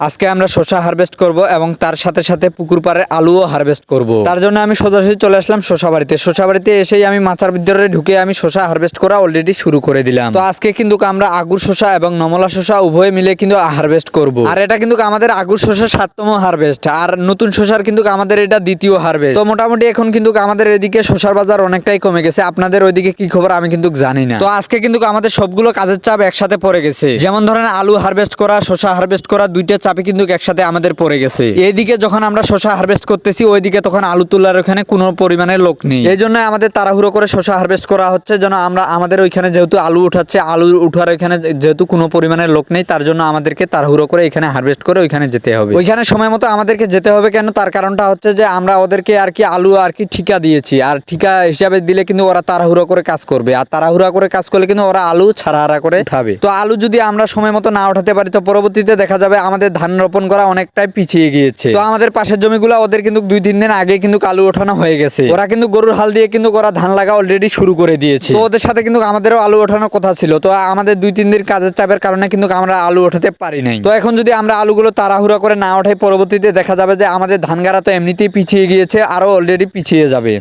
আজকে আমরা শসা হারভেস্ট করব এবং তার সাথে সাথে পুকুর পাড়ের আলুও হারভেস্ট করব। তার জন্য আমি সোজাসুজি চলে আসলাম শসা বাড়িতে। শসা বাড়িতে এসেই আমি মাচার ভিতরে ঢুকে আমি শসা হারভেস্ট করা অলরেডি শুরু করে দিলাম। তো আজকে কিন্তু আমরা আগুর শসা এবং নমলা শসা উভয় মিলে কিন্তু হারভেস্ট করব। আর এটা কিন্তু আমাদের আগুর শসার 7তম হারভেস্ট, আর নতুন শসার কিন্তু আমাদের এটা দ্বিতীয় হারভেস্ট। তো মোটামুটি এখন কিন্তু আমাদের এদিকে শসার বাজার অনেকটাই কমে গেছে। আপনাদের ওইদিকে কি খবর আমি কিন্তু জানি না। তো আজকে কিন্তু আমাদের সবগুলো কাজের চাপ একসাথে পড়ে গেছে। যেমন ধরেন আলু হারভেস্ট করা, শসা হারভেস্ট করা, দুইটা চাপই কিন্তু একসাথে আমাদের পড়ে গেছে। এইদিকে যখন আমরা শসা হারভেস্ট করতেছি ওইদিকে তখন আলু তোলার ওখানে কোনো পরিমাণে লোক নেই। এই জন্য আমাদের তাড়াহুড়ো করে শসা হারভেস্ট করা হচ্ছে, যেন আমরা আমাদের ওইখানে যেহেতু আলু উঠাচ্ছে, আলু উঠার ওইখানে যেহেতু কোনো পরিমাণে লোক নেই, তার জন্য আমাদেরকে তাড়াহুড়ো করে এখানে হারভেস্ট করে ওইখানে যেতে হবে। ওইখানে সময় মতো আমাদেরকে যেতে হবে কেন, তার কারণটা হচ্ছে যে আমরা ওদেরকে আর কি আলু আর কি ঠিকা দিয়েছি, আর ঠিকা হিসাবে দিলে কিন্তু ওরা তাড়াহুড়ো করে কাজ করবে, আর তাড়াহুড়া করে কাজ করলে কিন্তু ওরা আলু ছাড়াহারা করে উঠাবে। তো আলু যদি আমরা সময় মতো না উঠাতে পারি তো পরবর্তীতে দেখা যাবে আমাদের ধান রোপণ করা অনেকটাই পিছিয়ে গিয়েছে। তো আমাদের পাশের জমিগুলো ওদের কিন্তু 2-3 দিন আগে কিন্তু আলু ওঠানো হয়ে গেছে। ওরা কিন্তু গরুর হাল দিয়ে কিন্তু ওরা ধান লাগা অলরেডি শুরু করে দিয়েছে। তো ওদের সাথে কিন্তু আমাদেরও আলু ওঠানোর কথা ছিল। তো আমাদের 2-3 দিন কাজের চাপের কারণে কিন্তু আমরা আলু ওঠাতে পারি নাই। তো এখন যদি আমরা আলুগুলো তাড়াহুড়া করে না ওঠাই, পরবর্তীতে দেখা যাবে যে আমাদের ধান গাড়া তো এমনিতেই পিছিয়ে গিয়েছে, আরো অলরেডি পিছিয়ে যাবে।